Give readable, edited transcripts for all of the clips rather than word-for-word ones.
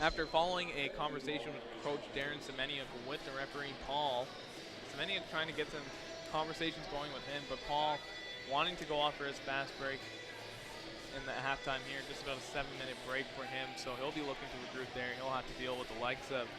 After following a conversation with Coach Darren Semeniuk with the referee Paul, Semeniuk trying to get some conversations going with him, but Paul wanting to go off for his fast break in the halftime here, just about a 7-minute break for him, so he'll be looking to regroup there. He'll have to deal with the likes of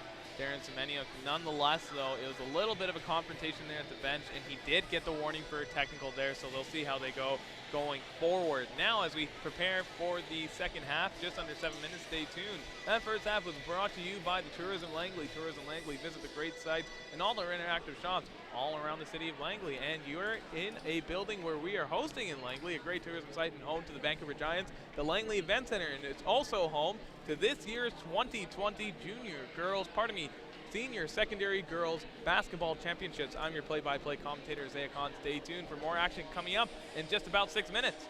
Darren Semeniuk. Nonetheless, though, it was a little bit of a confrontation there at the bench, and he did get the warning for a technical there, so they'll see how they go going forward. Now, as we prepare for the second half, just under 7 minutes, stay tuned. That first half was brought to you by the Tourism Langley. Tourism Langley, visit the great sites and all their interactive shops all around the city of Langley. And you're in a building where we are hosting in Langley, a great tourism site and home to the Vancouver Giants, the Langley Event Center. And it's also home to this year's 2020 Senior Secondary Girls Basketball Championships. I'm your play-by-play commentator, Isaiah Khan. Stay tuned for more action coming up in just about 6 minutes.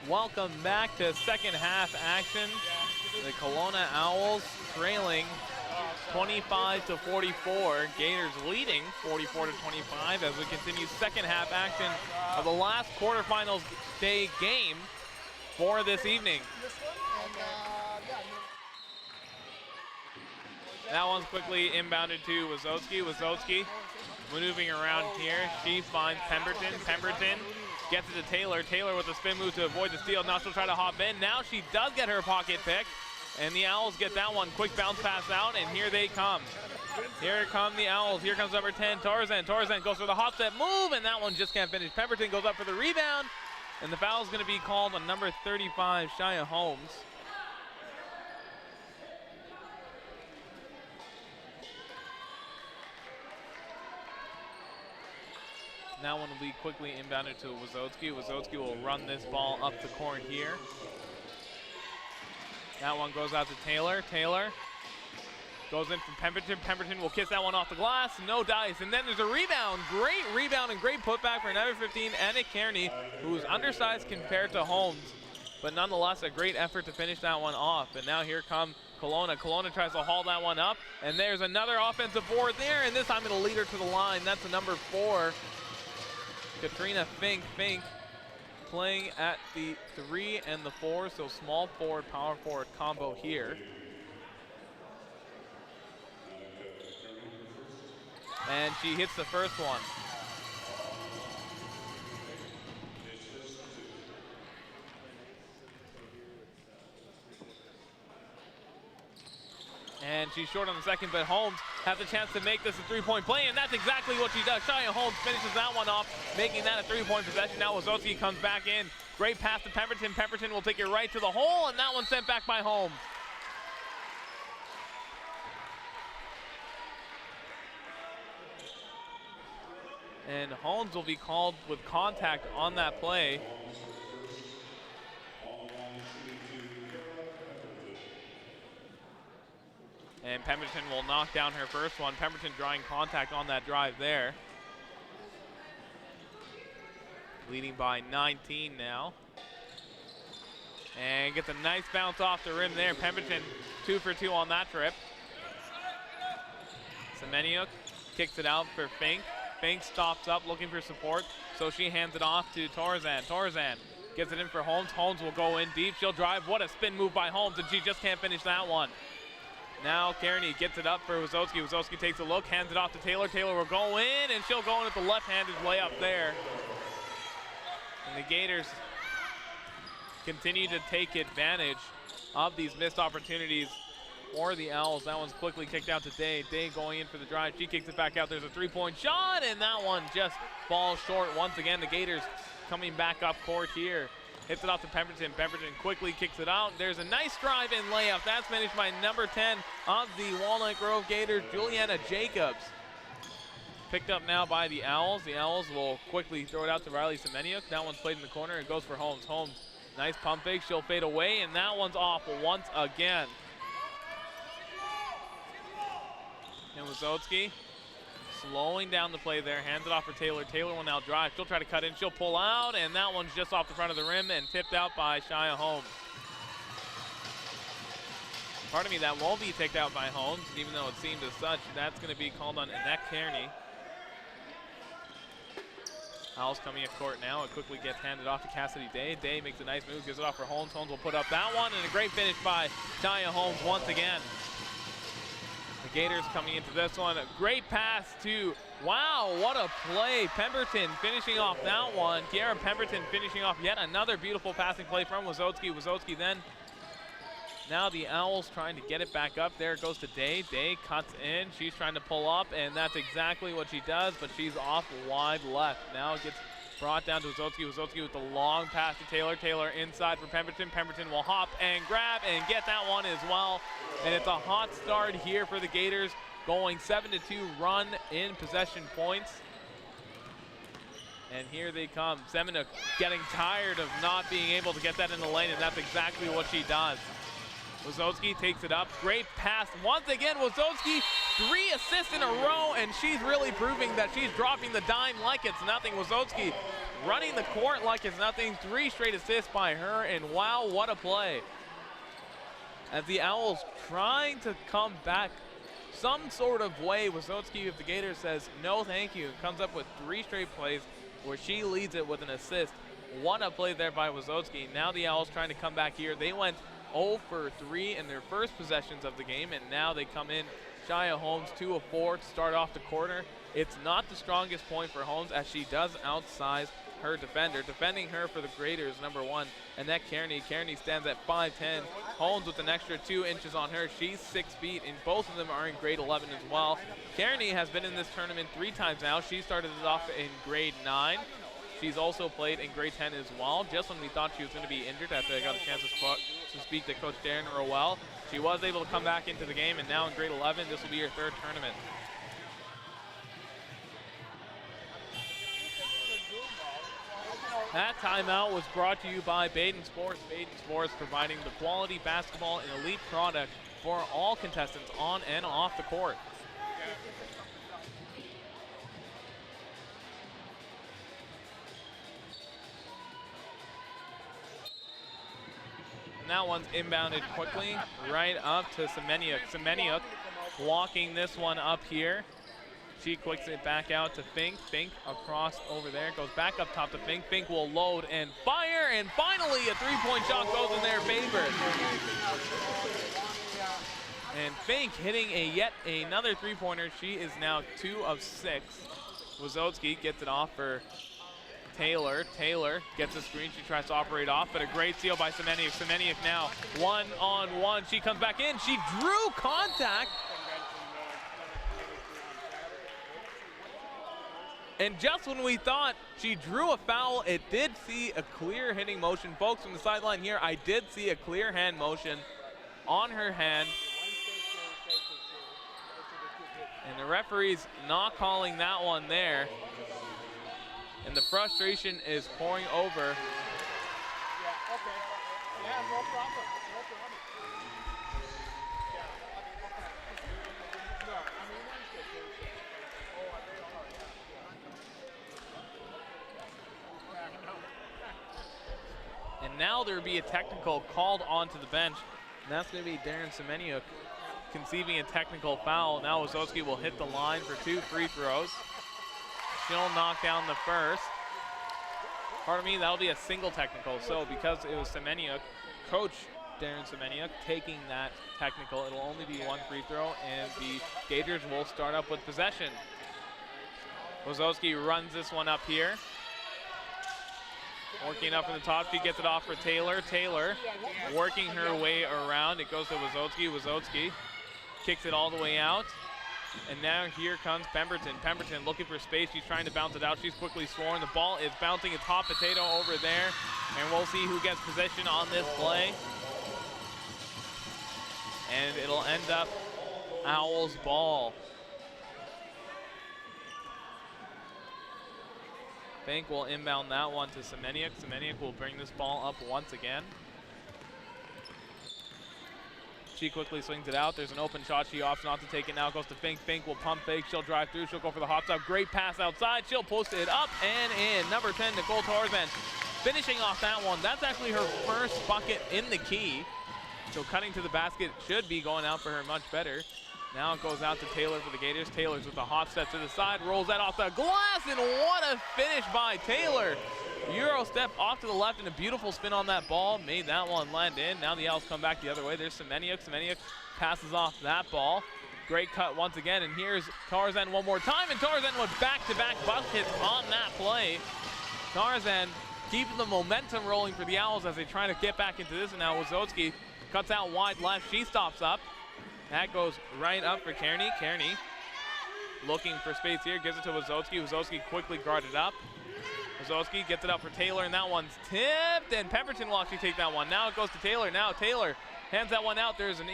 welcome back to second half action. The Kelowna Owls trailing 25-44. Gators leading 44-25 as we continue second half action of the last quarterfinals day game for this evening. That one's quickly inbounded to Wazowski. Wazowski maneuvering around here. She finds Pemberton. Pemberton gets it to Taylor. Taylor with a spin move to avoid the steal. Now she'll try to hop in. Now she does get her pocket pick. And the Owls get that one. Quick bounce pass out, and here they come. Here come the Owls. Here comes number 10, Tarzan. Tarzan goes for the hop step move, and that one just can't finish. Pemberton goes up for the rebound, and the foul is going to be called on number 35, Shia Holmes. That one will be quickly inbounded to Wazowski. Wazowski will run this ball up the court here. That one goes out to Taylor. Taylor goes in from Pemberton. Pemberton will kiss that one off the glass. No dice. And then there's a rebound. Great rebound and great putback for number 15, Anneke Cairnie, who's undersized compared to Holmes. But nonetheless, a great effort to finish that one off. And now here come Kelowna. Kelowna tries to haul that one up. And there's another offensive board there. And this time it'll lead her to the line. That's the number 4, Katrina Fink. Fink playing at the 3 and the 4, so small forward, power forward combo here. And she hits the first one. And she's short on the second, but Holmes has a chance to make this a three-point play, and that's exactly what she does. Shia Holmes finishes that one off, making that a three-point possession. Now Wazowski comes back in. Great pass to Pemberton. Pemberton will take it right to the hole, and that one sent back by Holmes. And Holmes will be called with contact on that play. And Pemberton will knock down her first one. Pemberton drawing contact on that drive there. Leading by 19 now. And gets a nice bounce off the rim there. Pemberton 2 for 2 on that trip. Semeniuk kicks it out for Fink. Fink stops up looking for support, so she hands it off to Tarzan. Tarzan gets it in for Holmes. Holmes will go in deep. She'll drive. What a spin move by Holmes, and she just can't finish that one. Now Cairnie gets it up for Wazowski. Wazowski takes a look, hands it off to Taylor. Taylor will go in, and she'll go in with the left-handed layup there. And the Gators continue to take advantage of these missed opportunities for the Owls. That one's quickly kicked out to Day. Day going in for the drive. She kicks it back out. There's a three-point shot, and that one just falls short. Once again, the Gators coming back up court here. Hits it off to Pemberton. Pemberton quickly kicks it out. There's a nice drive-in layup. That's finished by number 10 of the Walnut Grove Gators, Juliana Jacobs. Picked up now by the Owls. The Owls will quickly throw it out to Riley Semeniuk. That one's played in the corner. It goes for Holmes. Holmes, nice pump fake. She'll fade away, and that one's off once again. And Wazowski slowing down the play there, hands it off for Taylor. Taylor will now drive. She'll try to cut in. She'll pull out, and that one's just off the front of the rim and tipped out by Shia Holmes. Pardon me, that won't be tipped out by Holmes, even though it seemed as such. That's going to be called on Anneke Cairnie. Owls coming at court now. It quickly gets handed off to Cassidy Day. Day makes a nice move, gives it off for Holmes. Holmes will put up that one, and a great finish by Shia Holmes once again. The Gators coming into this one. A great pass to, wow, what a play. Pemberton finishing off that one. Kiara Pemberton finishing off yet another beautiful passing play from Wazowski. Wazowski then, now the Owls trying to get it back up. There it goes to Day. Day cuts in. She's trying to pull up, and that's exactly what she does, but she's off wide left. Now it gets brought down to Wazowski. Wazowski with the long pass to Taylor. Taylor inside for Pemberton. Pemberton will hop and grab and get that one as well. And it's a hot start here for the Gators, going 7-2 run in possession points. And here they come. Semeniuk getting tired of not being able to get that in the lane, and that's exactly what she does. Wazowski takes it up. Great pass. Once again, Wazowski, 3 assists in a row, and she's really proving that she's dropping the dime like it's nothing. Wazowski running the court like it's nothing. 3 straight assists by her, and wow, what a play. As the Owls trying to come back some sort of way. Wazowski of the Gators says no thank you. Comes up with 3 straight plays where she leads it with an assist. What a play there by Wazowski. Now the Owls trying to come back here. They went 0 for 3 in their first possessions of the game, and now they come in shy of Holmes, 2 of 4 to start off the quarter. It's not the strongest point for Holmes as she does outsize her defender. Defending her for the Graders, number 1, Anneke Cairnie. Cairnie stands at 5'10". Holmes with an extra 2 inches on her. She's 6 feet, and both of them are in grade 11 as well. Cairnie has been in this tournament 3 times now. She started it off in grade 9. She's also played in grade 10 as well. Just when we thought she was going to be injured after I got a chance to speak to Coach Darren Rowell, she was able to come back into the game, and now in grade 11, this will be her 3rd tournament. That timeout was brought to you by Baden Sports. Baden Sports providing the quality basketball and elite product for all contestants on and off the court. And that one's inbounded quickly right up to Semeniuk. Semeniuk walking this one up here. She quicks it back out to Fink. Fink across over there, goes back up top to Fink. Fink will load and fire, and finally a 3-point shot goes in their favor. And Fink hitting yet another 3-pointer. She is now 2 of 6. Wazowski gets it off for Taylor. Taylor gets a screen. She tries to operate off, but a great steal by Semeniuk. Semeniuk now 1-on-1. She comes back in. She drew contact. And just when we thought she drew a foul, it did see a clear hitting motion. Folks, from the sideline here, I did see a clear hand motion on her hand. And the referee's not calling that one there. And the frustration is pouring over. Yeah, okay. Yeah, no problem. No problem. And now there will be a technical called onto the bench. And that's going to be Darren Semeniuk conceiving a technical foul. Now Wazowski will hit the line for 2 free throws. She'll knock down the first. Pardon me, that'll be a single technical. So because it was Semeniuk, Coach Darren Semeniuk taking that technical, it'll only be 1 free throw, and the Gators will start up with possession. Wazowski runs this one up here. Working up from the top, she gets it off for Taylor. Taylor working her way around. It goes to Wazowski. Wazowski kicks it all the way out. And now here comes Pemberton. Pemberton looking for space. She's trying to bounce it out. She's quickly scoring. The ball is bouncing. It's hot potato over there. And we'll see who gets possession on this play. And it'll end up Owls ball. Fink will inbound that one to Semeniuk. Semeniuk will bring this ball up once again. She quickly swings it out. There's an open shot. She opts not to take it now. Goes to Fink. Fink will pump fake. She'll drive through. She'll go for the hop stop. Great pass outside. She'll post it up and in. Number 10, Nicole Tarzan, finishing off that one. That's actually her first bucket in the key. So cutting to the basket should be going out for her much better. Now it goes out to Taylor for the Gators. Taylor's with a hop step to the side, rolls that off the glass, and what a finish by Taylor. Euro step off to the left and a beautiful spin on that ball. Made that one land in. Now the Owls come back the other way. There's Semeniuk. Semeniuk passes off that ball. Great cut once again, and here's Tarzan one more time, and Tarzan with back-to-back buckets on that play. Tarzan keeping the momentum rolling for the Owls as they try to get back into this, and now Wazowski cuts out wide left. She stops up. That goes right up for Cairnie. Cairnie looking for space here, gives it to Wazowski. Wazowski quickly guarded up. Wazowski gets it up for Taylor, and that one's tipped, and Pemberton will actually take that one. Now it goes to Taylor. Now Taylor hands that one out. There's an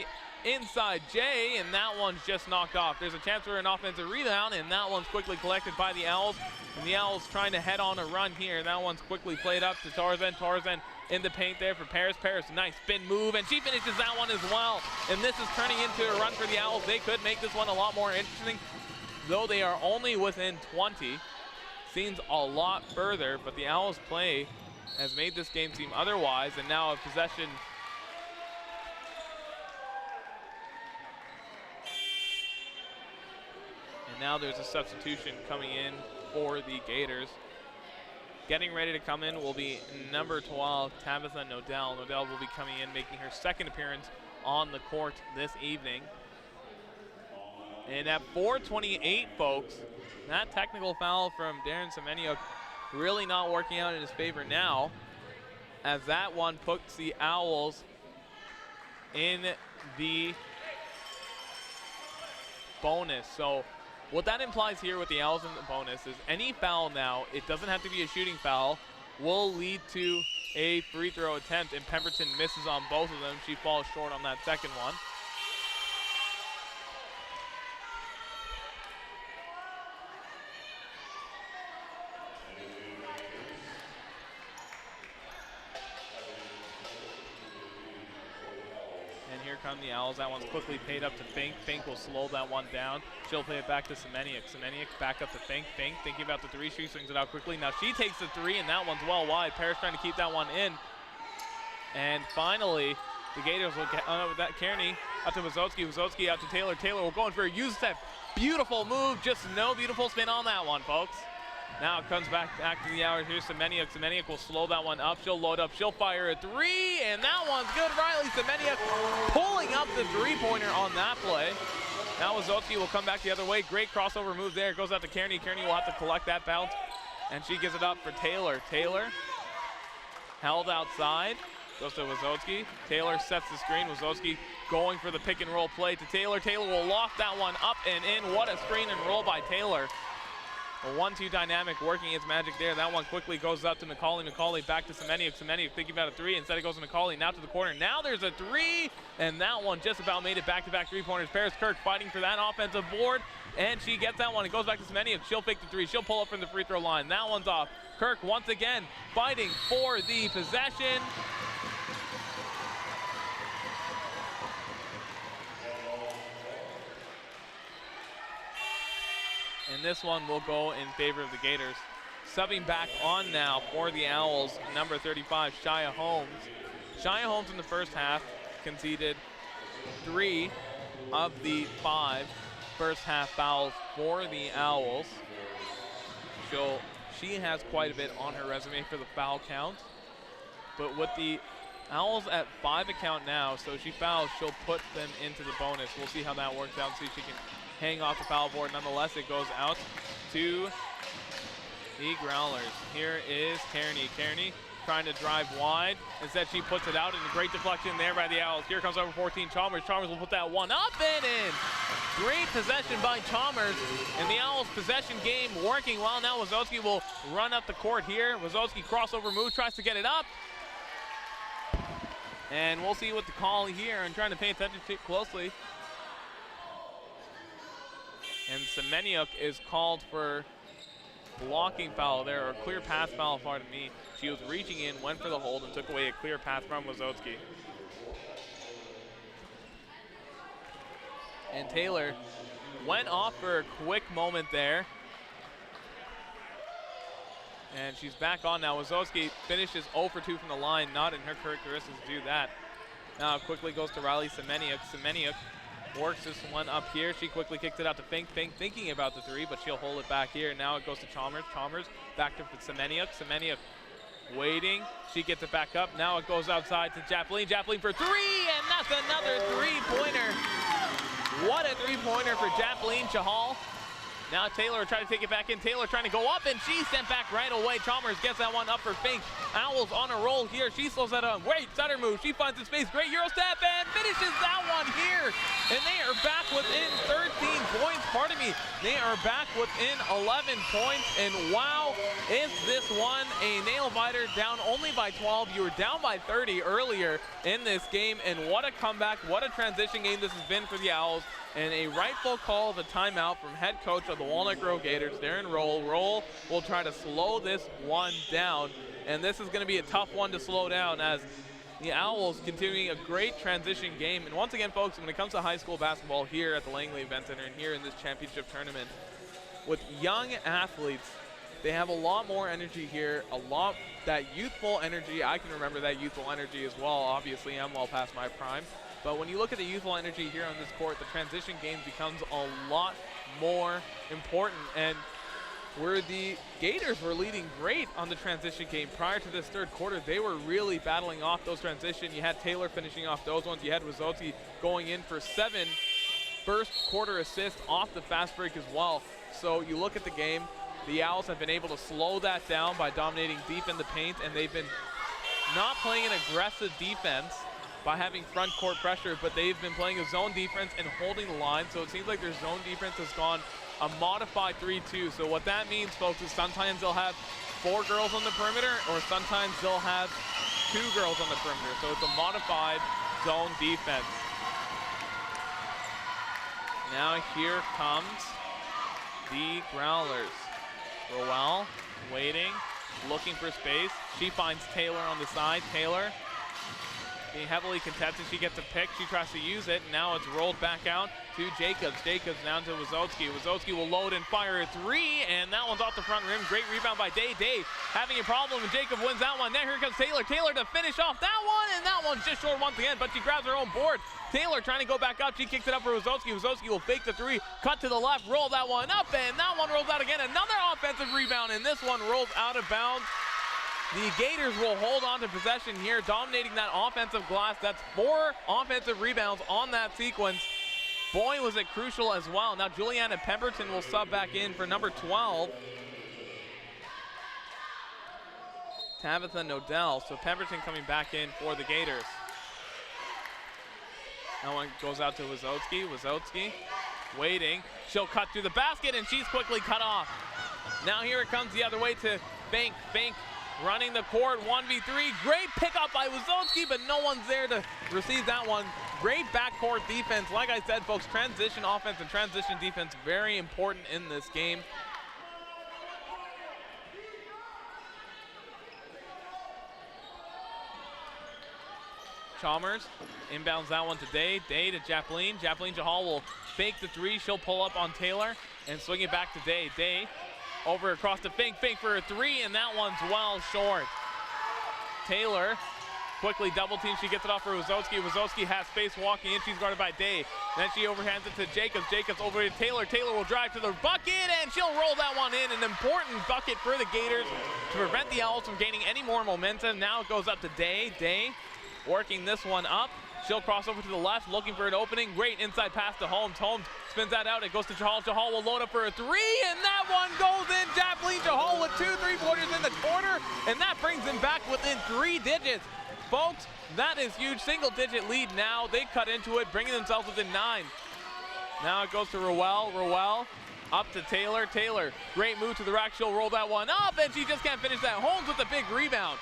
inside J, and that one's just knocked off. There's a chance for an offensive rebound, and that one's quickly collected by the Owls. And the Owls trying to head on a run here. That one's quickly played up to Tarzan. Tarzan in the paint there for Paris. Paris, nice spin move, and she finishes that one as well. And this is turning into a run for the Owls. They could make this one a lot more interesting, though they are only within 20. scenes a lot further, but the Owls play has made this game seem otherwise, and now a possession. And now there's a substitution coming in for the Gators. Getting ready to come in will be number 12, Tabitha Nodell. Nodell will be coming in, making her second appearance on the court this evening. And at 4:28, folks, that technical foul from Darren Semeniuk really not working out in his favor now, as that one puts the Owls in the bonus. So what that implies here with the Owls in the bonus is any foul now, it doesn't have to be a shooting foul, will lead to a free throw attempt, and Pemberton misses on both of them. She falls short on that second one. Come the Owls. That one's quickly paid up to Fink. Fink will slow that one down. She'll play it back to Semeniuk. Semeniuk back up to Fink. Fink thinking about the three. She swings it out quickly. Now she takes the three, and that one's well wide. Parrish trying to keep that one in. And finally, the Gators will get with that. Cairnie out to Wazowski. Wazowski out to Taylor. Taylor will go in for a use step. Beautiful move. Just no beautiful spin on that one, folks. Now it comes back to the Owls. Here's Semeniuk. Semeniuk will slow that one up. She'll load up. She'll fire a three, and that one's good. Riley Semeniuk pulling up the three-pointer on that play. Now Wazowski will come back the other way. Great crossover move there. It goes out to Cairnie. Cairnie will have to collect that bounce, and she gives it up for Taylor. Taylor held outside. Goes to Wazowski. Taylor sets the screen. Wazowski going for the pick and roll play to Taylor. Taylor will lock that one up and in. What a screen and roll by Taylor. A 1-2 dynamic working its magic there. That one quickly goes up to McCauley. McCauley back to Semeniuk. Semeniuk thinking about a three. Instead it goes to McCauley. Now to the corner. Now there's a three, and that one just about made it back-to-back three-pointers. Paris Kirk fighting for that offensive board, and she gets that one. It goes back to Semeniuk. She'll fake the three. She'll pull up from the free throw line. That one's off. Kirk once again fighting for the possession. And this one will go in favor of the Gators. Subbing back on now for the Owls, number 35, Shia Holmes. Shia Holmes in the first half conceded 3 of the 5 first half fouls for the Owls. She has quite a bit on her resume for the foul count. But with the Owls at 5 account now, so she fouls, she'll put them into the bonus. We'll see how that works out and see if she can hang off the foul board. Nonetheless, it goes out to the Growlers. Here is Cairnie. Cairnie trying to drive wide. Instead, she puts it out, and a great deflection there by the Owls. Here comes over 14, Chalmers. Chalmers will put that one up and in. Great possession by Chalmers, and the Owls' possession game working well. Now Wazowski will run up the court here. Wazowski crossover move, tries to get it up. And we'll see what the call here, and trying to pay attention to it closely. And Semeniuk is called for blocking foul there, or clear pass foul, pardon me. She was reaching in, went for the hold, and took away a clear pass from Wazowski. And Taylor went off for a quick moment there. And she's back on now. Wazowski finishes 0 for 2 from the line, not in her characteristics to do that. Now quickly goes to Riley Semeniuk. Semeniuk works this one up here. She quickly kicks it out to Fink. Fink thinking about the three, but she'll hold it back here. Now it goes to Chalmers. Chalmers back to Semeniuk. Semeniuk waiting. She gets it back up. Now it goes outside to Japleen. Japleen for three, and that's another three-pointer. What a three-pointer for Japleen Chahal. Now Taylor trying to take it back in. Taylor trying to go up, and she's sent back right away. Chalmers gets that one up for Fink. Owls on a roll here. She slows that up. Wait, stutter move. She finds the space. Great Euro step and finishes that one here. And they are back within 13 points. Pardon me. They are back within 11 points. And wow, is this one a nail biter? Down only by 12. You were down by 30 earlier in this game. And what a comeback. What a transition game this has been for the Owls. And a rightful call of a timeout from head coach of the Walnut Grove Gators, Darren Roll. Roll will try to slow this one down. And this is going to be a tough one to slow down, as the Owls continuing a great transition game. And once again, folks, when it comes to high school basketball here at the Langley Event Center and here in this championship tournament, with young athletes They have a lot more energy here, that youthful energy. I can remember that youthful energy as well. Obviously, I'm well past my prime. But when you look at the youthful energy here on this court, the transition game becomes a lot more important. And where the Gators were leading great on the transition game prior to this third quarter, they were really battling off those transition. You had Taylor finishing off those ones. You had Wazowski going in for 7 first quarter assists off the fast break as well. So you look at the game, the Owls have been able to slow that down by dominating deep in the paint, and they've been not playing an aggressive defense by having front court pressure, but they've been playing a zone defense and holding the line. So it seems like their zone defense has gone a modified 3-2. So what that means, folks, is sometimes they'll have 4 girls on the perimeter, or sometimes they'll have 2 girls on the perimeter. So it's a modified zone defense. Now here comes the Growlers. Roel waiting, looking for space. She finds Taylor on the side. Taylor being heavily contested. She gets a pick. She tries to use it. Now it's rolled back out to Jacobs. Jacobs down to Wazowski. Wazowski will load and fire a 3, and that one's off the front rim. Great rebound by Day. Day having a problem, and Jacob wins that one. Now here comes Taylor. Taylor to finish off that one, and that one's just short once again, but she grabs her own board. Taylor trying to go back out. She kicks it up for Wazowski. Wazowski will fake the 3, cut to the left, roll that one up, and that one rolls out again. Another offensive rebound, and this one rolls out of bounds. The Gators will hold on to possession here, dominating that offensive glass. That's 4 offensive rebounds on that sequence. Boy, was it crucial as well. Now Juliana Pemberton will sub back in for number 12. Tabitha Nodell. So Pemberton coming back in for the Gators. That one goes out to Wazowski. Wazowski waiting. She'll cut through the basket, and she's quickly cut off. Now here it comes the other way to Fink. Fink running the court, 1v3. Great pickup by Wazowski, but no one's there to receive that one. Great backcourt defense. Like I said, folks, transition offense and transition defense, very important in this game. Chalmers inbounds that one to Day. Day to Japleen. Japleen Jahal will fake the 3. She'll pull up on Taylor and swing it back to Day. Day over across to Fink. Fink for a 3, and that one's well short. Taylor quickly double team. She gets it off for Wazowski. Wazowski has space walking in. She's guarded by Day. Then she overhands it to Jacobs. Jacobs over to Taylor. Taylor will drive to the bucket, and she'll roll that one in. An important bucket for the Gators to prevent the Owls from gaining any more momentum. Now it goes up to Day. Day working this one up. She'll cross over to the left, looking for an opening. Great inside pass to Holmes. Holmes spins that out. It goes to Jahal. Jahal will load up for a 3, and that one goes in. Japleen Jahal with 2 3-pointers in the quarter, and that brings them back within 3 digits. Folks, that is huge. Single-digit lead now. They cut into it, bringing themselves within 9. Now it goes to Roel. Roel up to Taylor. Taylor, great move to the rack. She'll roll that one up, and she just can't finish that. Holmes with a big rebound.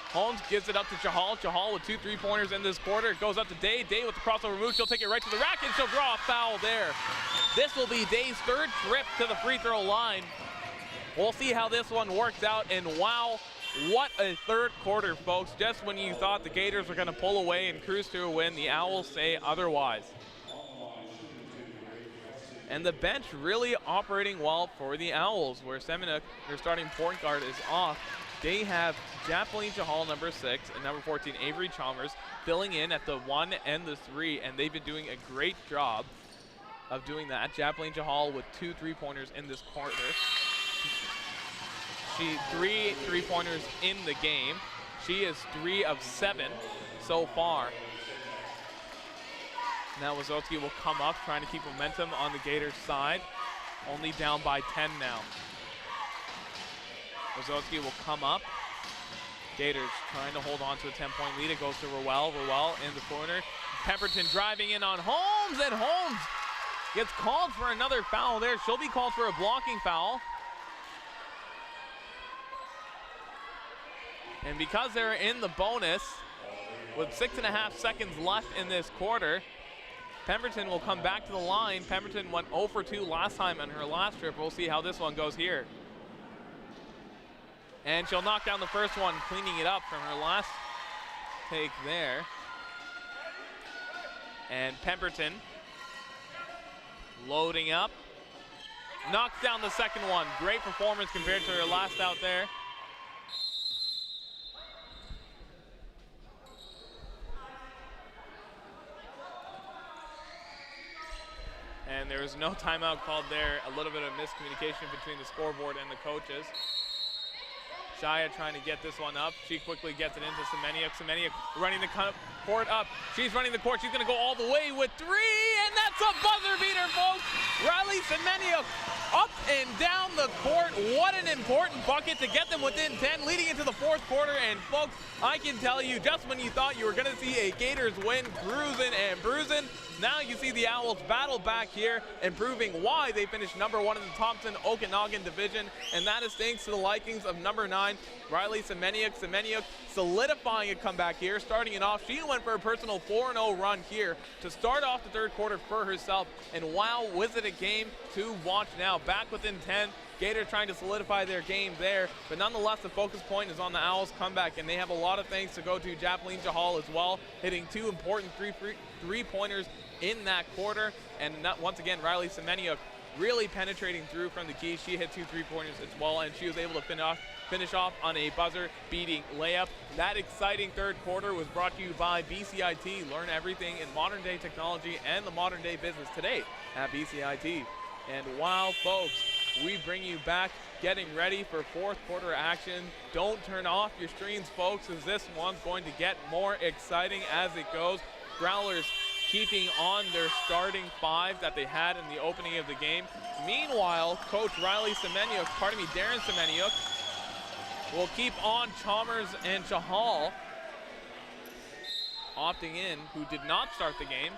Holmes gives it up to Jahal. Jahal with 2 3-pointers in this quarter. It goes up to Day. Day with the crossover move. She'll take it right to the rack, and she'll draw a foul there. This will be Day's 3rd trip to the free throw line. We'll see how this one works out, and wow, what a 3rd quarter, folks. Just when you thought the Gators were going to pull away and cruise to a win, the Owls say otherwise. And the bench really operating well for the Owls, where Seminuk, their starting point guard, is off. They have Japleen Jahal, number 6, and number 14, Avery Chalmers, filling in at the 1 and the 3, and they've been doing a great job of doing that. Japleen Jahal with 2 3-pointers in this quarter. She 3 3-pointers in the game. She is 3 of 7 so far. Now Wazowski will come up, trying to keep momentum on the Gators side. Only down by 10 now. Wazowski will come up. Gators trying to hold on to a 10-point lead. It goes to Roel. Roel in the corner. Pemberton driving in on Holmes, and Holmes gets called for another foul there. She'll be called for a blocking foul. And because they're in the bonus, with 6.5 seconds left in this quarter, Pemberton will come back to the line. Pemberton went 0 for 2 last time on her last trip. We'll see how this one goes here. And she'll knock down the first one, cleaning it up from her last take there. And Pemberton loading up. knocks down the second one. Great performance compared to her last out there. And there was no timeout called there. A little bit of miscommunication between the scoreboard and the coaches. Shia trying to get this one up. She quickly gets it into Semeniuk. Semeniuk running the court up. She's running the court. She's going to go all the way with three, and that's a buzzer beater, folks. Riley Semeniuk up and down the court. What an important bucket to get them within 10, leading into the fourth quarter. And folks, I can tell you, just when you thought you were going to see a Gators win, cruising and bruising, now you see the Owls battle back here and proving why they finished number 1 in the Thompson-Okanagan division, and that is thanks to the likings of number 9, Riley Semeniuk. Semeniuk solidifying a comeback here, starting it off. She went for a personal 4-0 run here to start off the third quarter for herself, and wow, was it a game to watch now. Back within 10, Gators trying to solidify their game there, but nonetheless the focus point is on the Owls comeback, and they have a lot of thanks to go to Jacqueline Chahal as well, hitting 2 important three-pointers in that quarter. And once again, Riley Semeniuk really penetrating through from the key. She hit 2 3-pointers as well, and she was able to finish off on a buzzer-beating layup. That exciting third quarter was brought to you by BCIT. Learn everything in modern-day technology and the modern-day business today at BCIT. And wow, folks, we bring you back getting ready for fourth quarter action. Don't turn off your screens, folks, as this one's going to get more exciting as it goes. Growlers keeping on their starting 5 that they had in the opening of the game. Meanwhile, Coach Darren Semeniuk will keep on Chalmers and Chahal opting in, who did not start the game.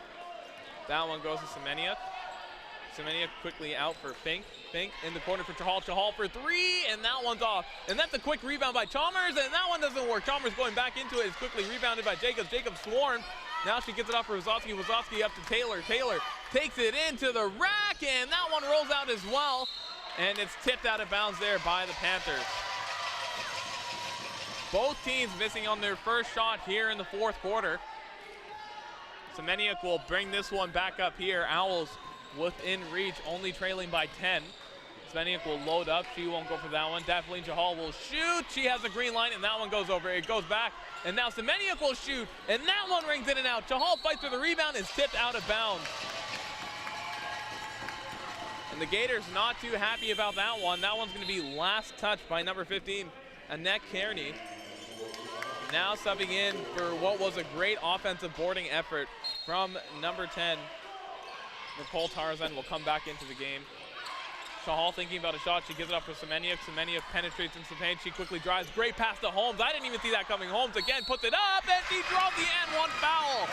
That one goes to Semeniuk. Semeniuk quickly out for Fink. Fink in the corner for Chahal. Chahal for 3, and that one's off. And that's a quick rebound by Chalmers, and that one doesn't work. Chalmers going back into it is quickly rebounded by Jacobs. Jacobs swarmed. Now she gets it off for Wazowski. Wazowski up to Taylor. Taylor takes it into the rack, and that one rolls out as well. And it's tipped out of bounds there by the Panthers. Both teams missing on their first shot here in the fourth quarter. Semeniuk will bring this one back up here. Owls within reach, only trailing by 10. Semeniuk will load up. She won't go for that one. Daphne Chahal will shoot. She has a green line, and that one goes over. It goes back, and now Semeniuk will shoot, and that one rings in and out. Chahal fights for the rebound, is tipped out of bounds. And the Gators not too happy about that one. That one's going to be last touched by number 15, Anneke Cairnie. Now subbing in for what was a great offensive boarding effort from number 10. Nicole Tarzan will come back into the game. Chahal thinking about a shot. She gives it up for Semeniuk. Semeniuk penetrates into the paint. She quickly drives. Great pass to Holmes. I didn't even see that coming. Holmes again puts it up, and she draws the and one foul.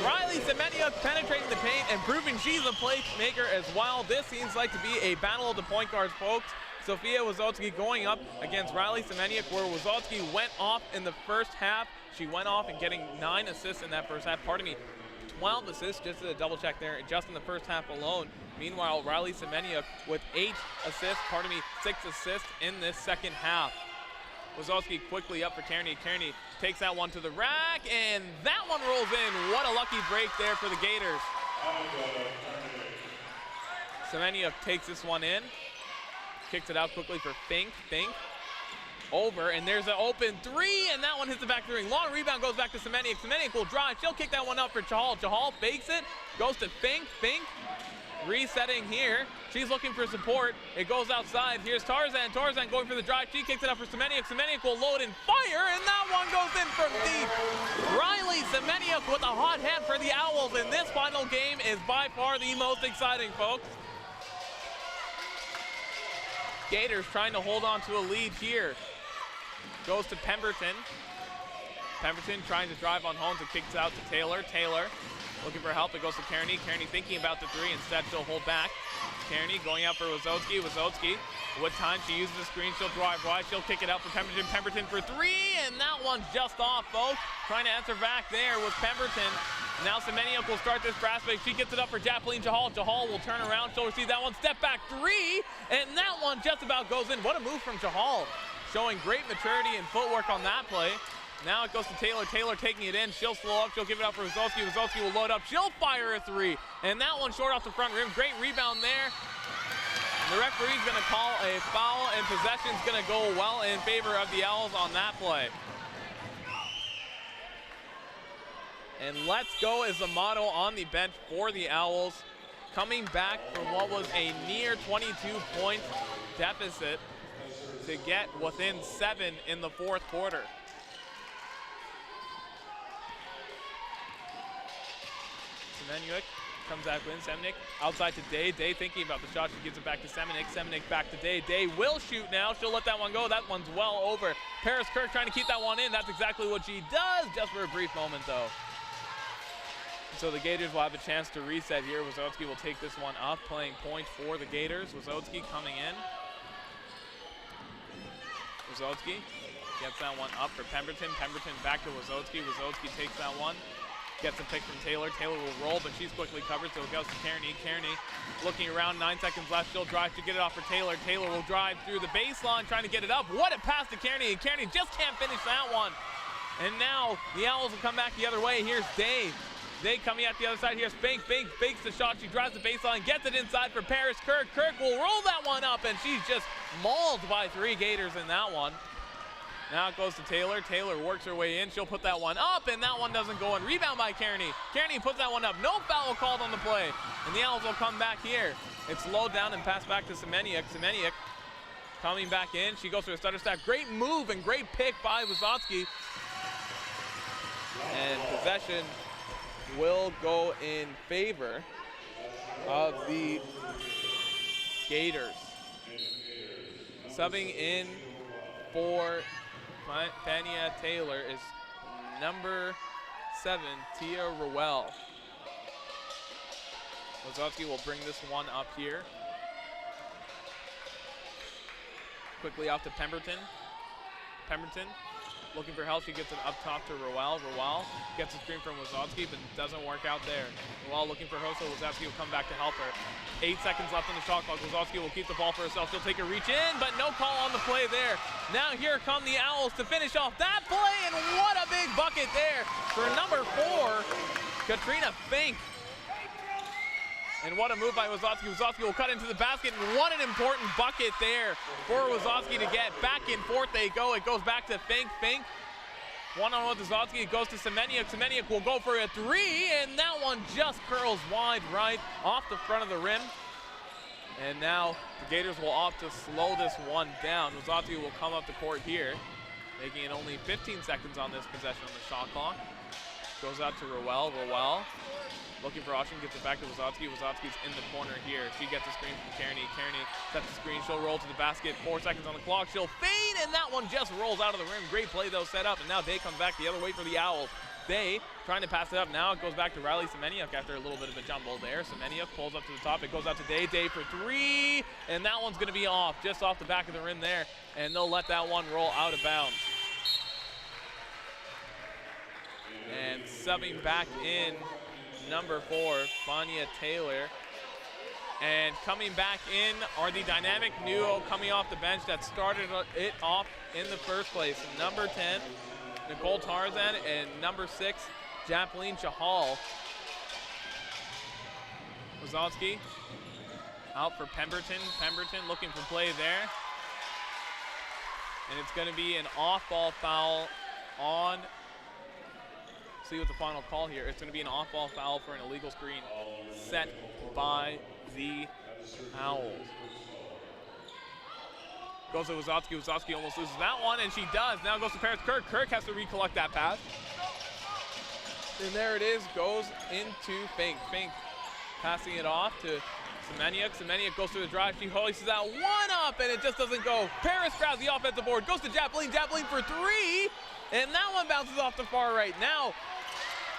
Riley Semeniuk penetrating the paint and proving she's a playmaker as well. This seems like to be a battle of the point guards, folks. Sophia Wazowski going up against Riley Semeniuk, where Wazowski went off in the first half. She went off and getting 9 assists in that first half. 12 assists, just to double check there, just in the first half alone. Meanwhile, Riley Semeniuk with 6 assists in this second half. Wazowski quickly up for Cairnie. Cairnie takes that one to the rack, and that one rolls in. What a lucky break there for the Gators. Semeniuk takes this one in. Kicks it out quickly for Fink. Fink over, and there's an open 3, and that one hits the back of the ring. Long rebound goes back to Semeniuk. Semeniuk will drive. She'll kick that one up for Chahal. Chahal fakes it, goes to Fink. Fink resetting here. She's looking for support. It goes outside. Here's Tarzan. Tarzan going for the drive. She kicks it up for Semeniuk. Semeniuk will load and fire, and that one goes in from deep. Riley Semeniuk with a hot hand for the Owls, and this final game is by far the most exciting, folks. Gators trying to hold on to a lead here. Goes to Pemberton. Pemberton trying to drive on Holmes and kicks out to Taylor. Taylor looking for help. It goes to Cairnie. Cairnie thinking about the 3. Instead, she'll hold back. Cairnie going out for Wazowski. Wazowski with time. She uses the screen. She'll drive wide. She'll kick it out for Pemberton. Pemberton for 3, and that one's just off, folks. Trying to answer back there with Pemberton. Now Semeniuk will start this brass break. She gets it up for Jacqueline Chahal. Chahal will turn around. She'll receive that one. Step back 3, and that one just about goes in. What a move from Chahal. Showing great maturity and footwork on that play. Now it goes to Taylor. Taylor taking it in. She'll slow up. She'll give it up for Wazowski. Wazowski will load up. She'll fire a 3, and that one short off the front rim. Great rebound there And the referee's gonna call a foul, and possession's gonna go well in favor of the Owls on that play. And let's go is the motto on the bench for the Owls, coming back from what was a near 22-point deficit to get within 7 in the fourth quarter. Semeniuk comes back in. Semeniuk outside to Day. Day thinking about the shot. She gives it back to Semeniuk. Semeniuk back to Day. Day will shoot now. She'll let that one go. That one's well over. Paris Kirk trying to keep that one in. That's exactly what she does, just for a brief moment though. So the Gators will have a chance to reset here. Wazowski will take this one up, playing point for the Gators. Wazowski coming in. Wazowski gets that one up for Pemberton. Pemberton back to Wazowski. Wazowski takes that one. Gets a pick from Taylor. Taylor will roll, but she's quickly covered, so it goes to Cairnie. Cairnie looking around, 9 seconds left. She'll drive to get it off for Taylor. Taylor will drive through the baseline, trying to get it up. What a pass to Cairnie, and Cairnie just can't finish that one. And now the Owls will come back the other way. Here's Day. Day coming at the other side. Here's Fink. Fink fakes the shot. She drives the baseline, gets it inside for Paris Kirk. Kirk will roll that one up, and she's just mauled by 3 Gators in that one. Now it goes to Taylor. Taylor works her way in. She'll put that one up, and that one doesn't go in. Rebound by Cairnie. Cairnie puts that one up. No foul called on the play, and the Owls will come back here. It's low down and pass back to Semeniuk. Semeniuk coming back in. She goes for a stutter step. Great move and great pick by Wazowski. And possession will go in favor of the Gators. Subbing in for Fania Taylor is number 7, Tia Rowell. Wazowski will bring this one up here. Quickly off to Pemberton. Pemberton looking for help. She gets it up top to Rowell. Rowell gets a screen from Wazowski, but doesn't work out there. Rowell looking for Hosso. Wazowski will come back to help her. 8 seconds left on the shot clock. Wazowski will keep the ball for herself. She'll take a reach in, but no call on the play there. Now here come the Owls to finish off that play, and what a big bucket there for number 4, Katrina Fink. And what a move by Wazowski. Wazowski will cut into the basket, and what an important bucket there for Wazowski to get. Back and forth they go. It goes back to Fink. Fink one-on-one with Wazowski. It goes to Semeniuk. Semeniuk will go for a 3, and that one just curls wide right off the front of the rim. And now the Gators will opt to slow this one down. Wazowski will come up the court here, making it only 15 seconds on this possession on the shot clock. Goes out to Rowell. Rowell looking for option, gets it back to Wazowski. Wazowski's in the corner here. She gets a screen from Cairnie. Cairnie sets the screen. She'll roll to the basket. 4 seconds on the clock. She'll fade, and that one just rolls out of the rim. Great play, though, set up. And now Day comes back the other way for the Owls. Day trying to pass it up. Now it goes back to Riley Semeniuk after a little bit of a jumble there. Semeniuk pulls up to the top. It goes out to Day. Day for 3, and that one's going to be off, just off the back of the rim there. And they'll let that one roll out of bounds. And subbing back in, number 4, Fania Taylor. And coming back in are the dynamic duo coming off the bench that started it off in the first place. Number 10, Nicole Tarzan, and number 6, Japleen Chahal. Wazowski out for Pemberton. Pemberton looking for play there. And it's going to be an off-ball foul on, see what the final call here. It's going to be an off-ball foul for an illegal screen set by the Owls. Goes to Wazowski. Wazowski almost loses that one, and she does. Now goes to Paris Kirk. Kirk has to recollect that pass. And there it is, goes into Fink. Fink passing it off to Semeniuk. Semeniuk goes to the drive. She hoists that one up, and it just doesn't go. Paris grabs the offensive board. Goes to Japleen. Japleen for 3, and that one bounces off the far right. Now,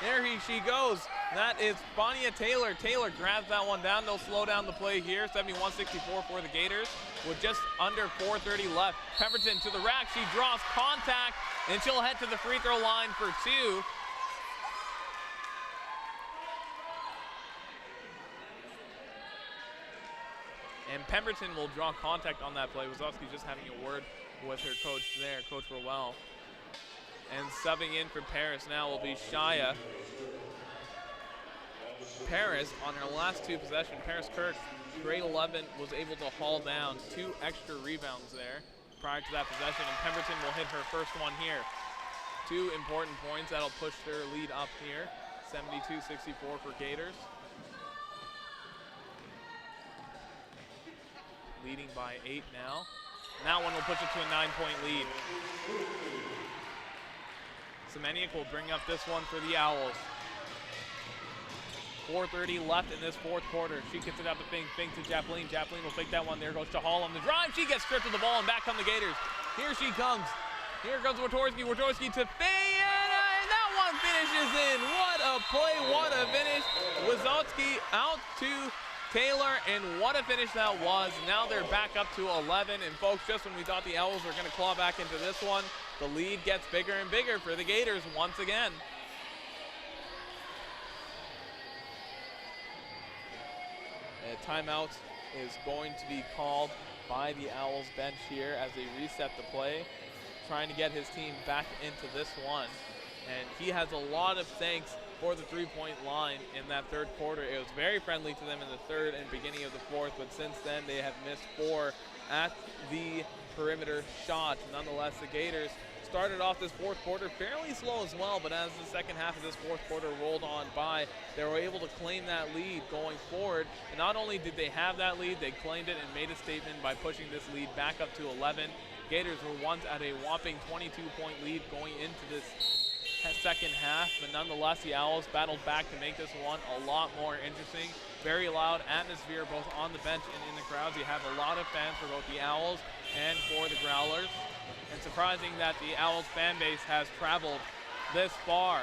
there she goes. That is Fania Taylor. Taylor grabs that one down. They'll slow down the play here. 71-64 for the Gators with just under 4:30 left. Pemberton to the rack. She draws contact, and she'll head to the free throw line for 2. And Pemberton will draw contact on that play. Wazowski just having a word with her coach there, Coach Rowell. And subbing in for Paris now will be Shia. Paris, on her last two possessions, Paris Kirk, grade 11, was able to haul down 2 extra rebounds there prior to that possession, and Pemberton will hit her first one here. 2 important points that'll push their lead up here, 72-64 for Gators. Leading by 8 now. And that one will push it to a 9-point lead. Semeniuk will bring up this one for the Owls. 4:30 left in this fourth quarter. She gets it out to Fink. Fink to Japleen. Japleen will take that one. There goes Chahal on the drive. She gets stripped of the ball, and back come the Gators. Here she comes. Here comes Wojtorski. Wojtorski to Faye, and that one finishes in. What a play, what a finish. Wazowski out to Taylor, and what a finish that was. Now they're back up to 11, and folks, just when we thought the Owls were going to claw back into this one, the lead gets bigger and bigger for the Gators once again. A timeout is going to be called by the Owls bench here as they reset the play, trying to get his team back into this one. And he has a lot of thanks for the three-point line in that third quarter. It was very friendly to them in the third and beginning of the fourth, but since then they have missed 4 at the perimeter shot. Nonetheless, the Gators started off this fourth quarter fairly slow as well, but as the second half of this fourth quarter rolled on by, they were able to claim that lead going forward. And not only did they have that lead, they claimed it and made a statement by pushing this lead back up to 11. Gators were once at a whopping 22-point lead going into this second half, but nonetheless, the Owls battled back to make this one a lot more interesting. Very loud atmosphere both on the bench and in the crowds. You have a lot of fans for both the Owls and for the Growlers. And surprising that the Owls fan base has traveled this far.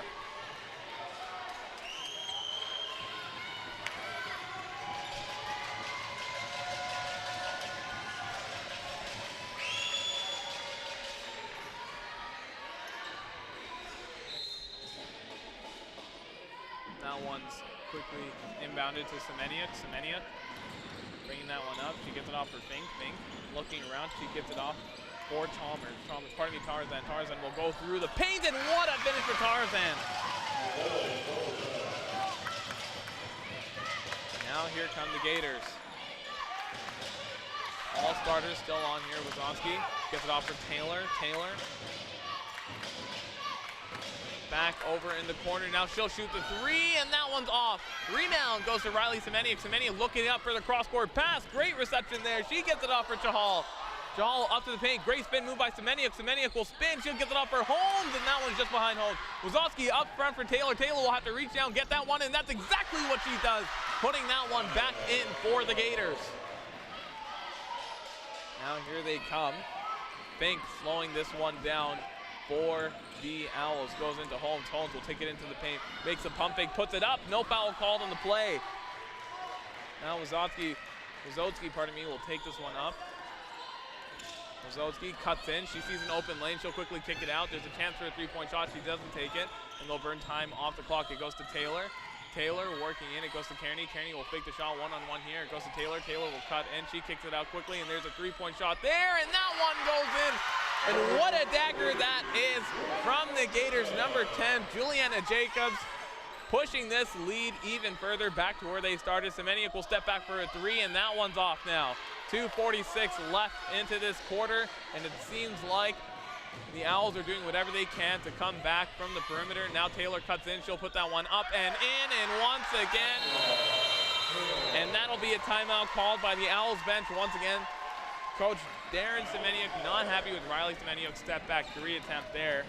That one's quickly inbounded to Semeniuk. Semeniuk bringing that one up. She gets it off for Fink. Fink looking around. She gets it off for Chalmers. Tarzan. Tarzan will go through the paint, and what a finish for Tarzan. Now here come the Gators. All starters still on here. Wazowski gets it off for Taylor. Taylor back over in the corner. Now she'll shoot the 3, and that one's off. Rebound goes to Riley Semeniuk. Semeniuk looking up for the cross-court pass. Great reception there. She gets it off for Chahal. Chahal up to the paint. Great spin move by Semeniuk. Semeniuk will spin. She'll get it off for Holmes, and that one's just behind Holmes. Wazowski up front for Taylor. Taylor will have to reach down, get that one, and that's exactly what she does, putting that one back in for the Gators. Now here they come. Fink slowing this one down for the Owls. Goes into Holmes. Holmes will take it into the paint. Makes a pump fake, puts it up. No foul called on the play. Now Wazowski will take this one up. Wazowski cuts in. She sees an open lane. She'll quickly kick it out. There's a chance for a three-point shot. She doesn't take it, and they'll burn time off the clock. It goes to Taylor. Taylor working in. It goes to Cairnie. Cairnie will fake the shot one-on-one here. It goes to Taylor. Taylor will cut in. She kicks it out quickly, and there's a three-point shot there, and that one goes in. And what a dagger that is from the Gators, number 10, Juliana Jacobs, pushing this lead even further back to where they started. Semeniuk will step back for a 3, and that one's off now. 2:46 left into this quarter, and it seems like the Owls are doing whatever they can to come back from the perimeter. Now Taylor cuts in. She'll put that one up and in, and once again, and that'll be a timeout called by the Owls bench once again. Coach Darren Semeniuk not happy with Riley Semeniuk's step back 3 attempt there.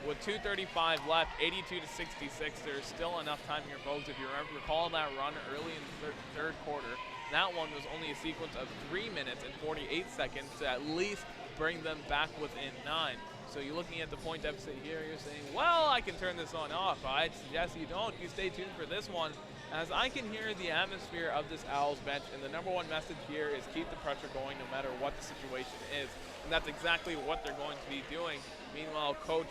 With 2:35 left, 82-66, there's still enough time here, folks. If you recall that run early in the third quarter, that one was only a sequence of 3 minutes and 48 seconds to at least bring them back within 9. So you're looking at the point deficit here, you're saying, well, I can turn this on off. I'd suggest you don't. You stay tuned for this one, as I can hear the atmosphere of this Owls bench, and the number one message here is keep the pressure going no matter what the situation is. And that's exactly what they're going to be doing. Meanwhile, coach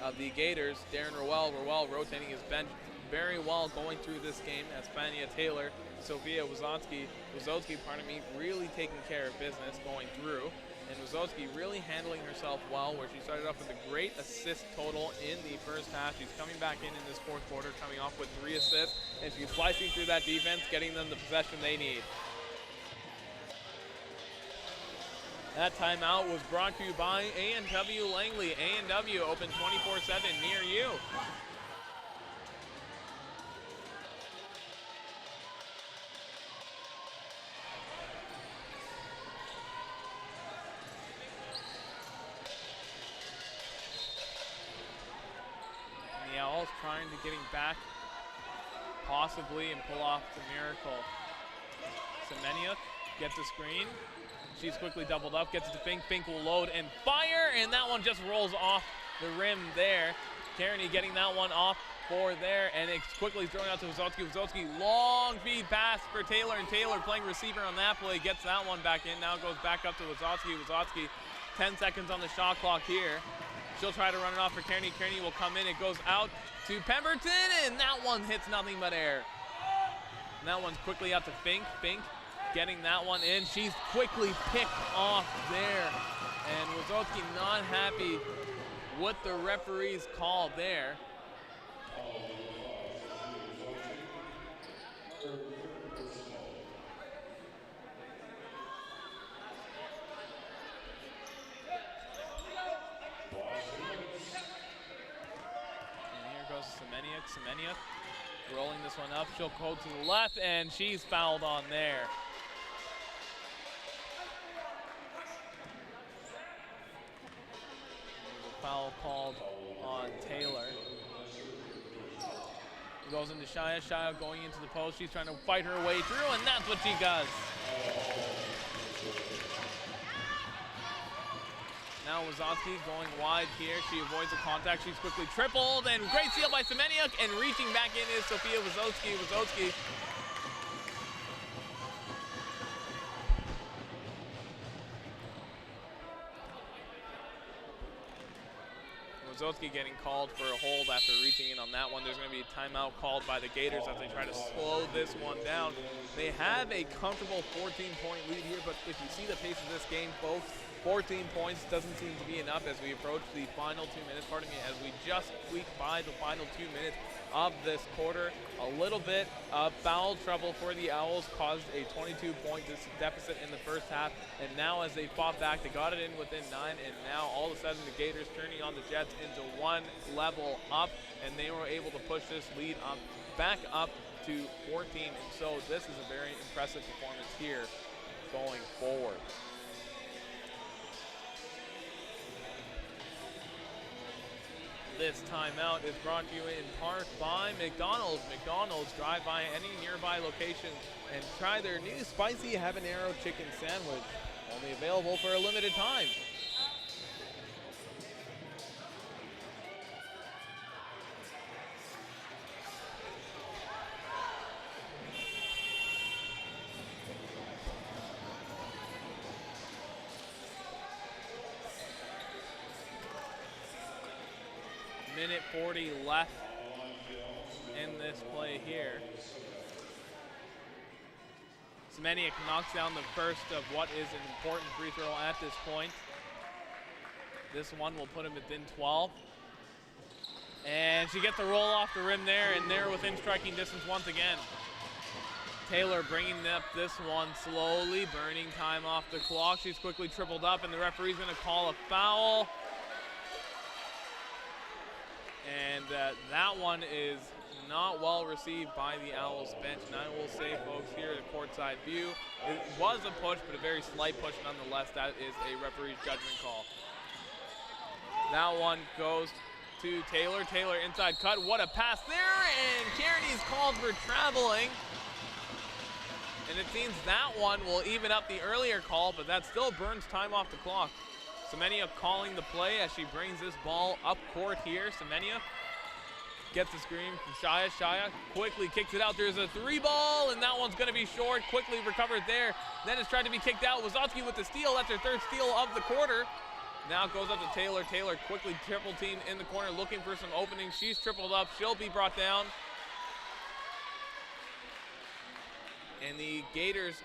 of the Gators, Darren Rowell rotating his bench very well going through this game, as Fania Taylor, Sophia Wazowski, really taking care of business going through. And Wazowski really handling herself well, where she started off with a great assist total in the first half. She's coming back in this fourth quarter, coming off with 3 assists, and she's slicing through that defense, getting them the possession they need. That timeout was brought to you by A&W Langley. A&W open 24/7 near you. The Owls trying to getting back possibly and pull off the miracle. Semeniuk gets a screen. She's quickly doubled up, gets it to Fink. Fink will load and fire, and that one just rolls off the rim there. Cairnie getting that one off for there, and it's quickly thrown out to Wazowski. Wazowski, long feed pass for Taylor, and Taylor playing receiver on that play, gets that one back in. Now goes back up to Wazowski. Wazowski, 10 seconds on the shot clock here. She'll try to run it off for Cairnie. Cairnie will come in. It goes out to Pemberton, and that one hits nothing but air. And that one's quickly out to Fink. Fink getting that one in. She's quickly picked off there. And Wazowski not happy with the referee's call there. Semeniuk rolling this one up. She'll go to the left, and she's fouled on there. There's a foul called on Taylor. Goes into Shia. Shia going into the post. She's trying to fight her way through, and that's what she does. Now Wazowski going wide here. She avoids the contact. She's quickly tripled, and great steal by Semeniuk, and reaching back in is Sophia Wazowski. Wazowski getting called for a hold after reaching in on that one. There's going to be a timeout called by the Gators as they try to slow this one down. They have a comfortable 14-point lead here, but if you see the pace of this game, folks, 14 points doesn't seem to be enough as we approach the final 2 minutes, as we just squeak by the final 2 minutes of this quarter. A little bit of foul trouble for the Owls caused a 22-point deficit in the first half, and now as they fought back, they got it in within 9, and now all of a sudden the Gators turning on the Jets into one level up, and they were able to push this lead up, back up to 14, and so this is a very impressive performance here going forward. This timeout is brought to you in part by McDonald's. McDonald's, drive by any nearby location and try their new spicy habanero chicken sandwich. Only available for a limited time. Minute 40 left in this play here. Semeniuk knocks down the first of what is an important free throw at this point. This one will put him within 12. And she gets the roll off the rim there, and they're within striking distance once again. Taylor bringing up this one slowly, burning time off the clock. She's quickly tripled up, and the referee's going to call a foul. And that one is not well received by the Owls bench. And I will say, folks, here at the courtside view, it was a push, but a very slight push nonetheless. That is a referee's judgment call. That one goes to Taylor. Taylor inside cut. What a pass there, and Cairnie's called for traveling. And it seems that one will even up the earlier call, but that still burns time off the clock. Semeniuk calling the play as she brings this ball up court here. Semeniuk gets the screen from Shia. Shia quickly kicks it out. There's a 3-ball, and that one's going to be short. Quickly recovered there. Then it's tried to be kicked out. Wazowski with the steal. That's her third steal of the quarter. Now it goes up to Taylor. Taylor quickly triple teamed in the corner, looking for some openings. She's tripled up. She'll be brought down. And the Gators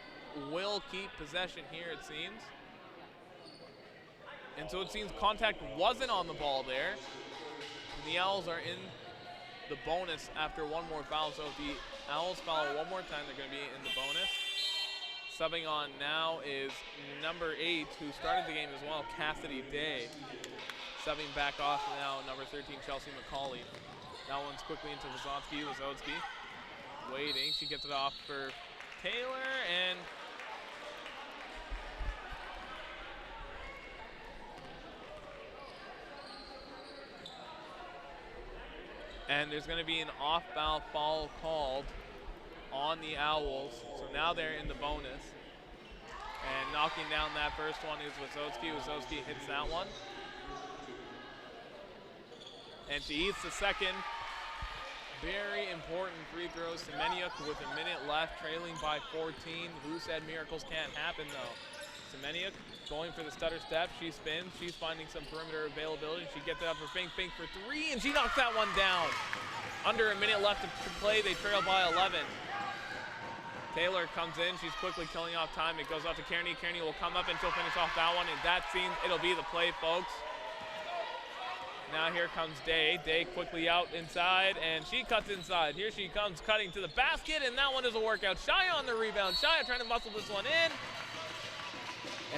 will keep possession here, it seems. And so it seems contact wasn't on the ball there. And the Owls are in the bonus after one more foul. So if the Owls foul one more time, they're going to be in the bonus. Subbing on now is number 8, who started the game as well, Cassidy Day. Subbing back off now, number 13, Chelsea McCauley. That one's quickly into Wazowski. Waiting, she gets it off for Taylor, and there's going to be an off-foul foul called on the Owls. So now they're in the bonus. And knocking down that first one is Wazowski. Wazowski hits that one. And she eats the second. Very important free throw. Semeniuk with a minute left, trailing by 14. Who said miracles can't happen, though? Semeniuk going for the stutter step. She spins. She's finding some perimeter availability. She gets it up for Fink for 3, and she knocks that one down. Under a minute left to play, they trail by 11. Taylor comes in. She's quickly killing off time. It goes out to Cairnie. Cairnie will come up, and she'll finish off that one. And that seems it'll be the play, folks. Now here comes Day. Day quickly out inside, and she cuts inside. Here she comes cutting to the basket, and that one is a workout. Shia on the rebound. Shia trying to muscle this one in.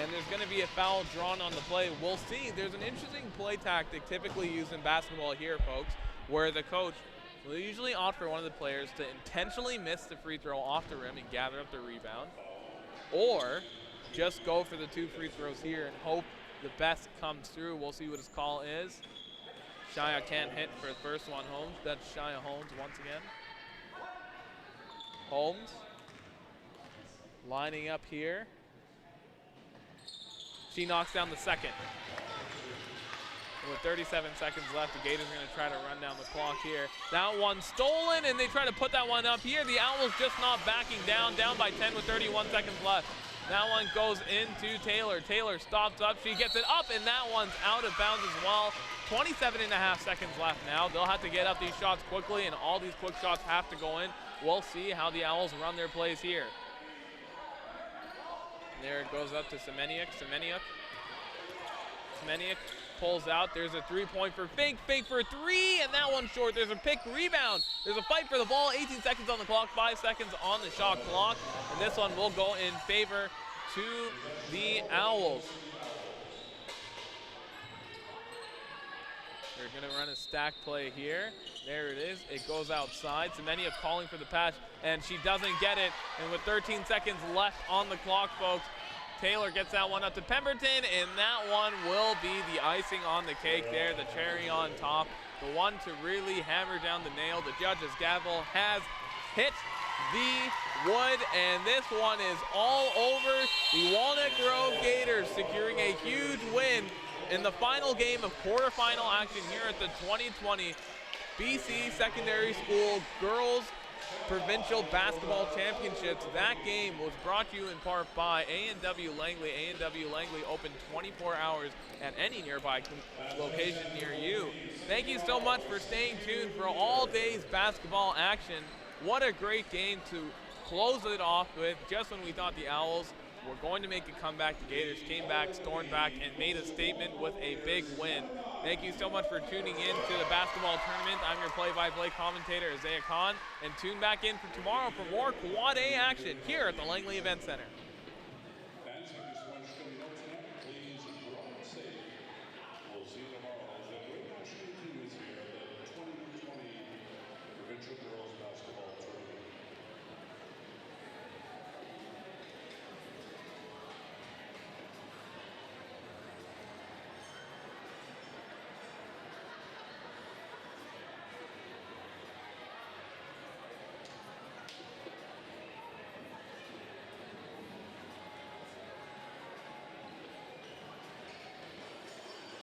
And there's going to be a foul drawn on the play. We'll see. There's an interesting play tactic typically used in basketball here, folks, where the coach will usually opt for one of the players to intentionally miss the free throw off the rim and gather up the rebound, or just go for the 2 free throws here and hope the best comes through. We'll see what his call is. Shia can't hit for the first one. Holmes. That's Shia Holmes once again. Holmes lining up here. She knocks down the second. With 37 seconds left, the Gators are going to try to run down the clock here. That one stolen, and they try to put that one up here. The Owls just not backing down by 10 with 31 seconds left. That one goes into Taylor. Taylor stops up. She gets it up, and that one's out of bounds as well. 27.5 seconds left now. They'll have to get up these shots quickly, and all these quick shots have to go in. We'll see how the Owls run their plays here. There it goes up to Semeniuk. Semeniuk pulls out. There's a 3-point for Fink. Fink for 3, and that one's short. There's a pick rebound. There's a fight for the ball. 18 seconds on the clock, 5 seconds on the shot clock. And this one will go in favor to the Owls. They're going to run a stack play here. There it is. It goes outside. Semeniuk calling for the pass, and she doesn't get it. And with 13 seconds left on the clock, folks, Taylor gets that one up to Pemberton, and that one will be the icing on the cake there, the cherry on top, the one to really hammer down the nail. The judge's gavel has hit the wood, and this one is all over. The Walnut Grove Gators securing a huge win in the final game of quarterfinal action here at the 2020 BC Secondary School Girls Provincial Basketball Championships. That game was brought to you in part by A&W Langley. A&W Langley open 24 hours at any nearby location near you. Thank you so much for staying tuned for all day's basketball action. What a great game to close it off with just when we thought the Owls were going to make a comeback. The Gators came back, stormed back, and made a statement with a big win. Thank you so much for tuning in to the basketball tournament. I'm your play-by-play commentator, Isaiah Khan, and tune back in for tomorrow for more Quad A action here at the Langley Event Center.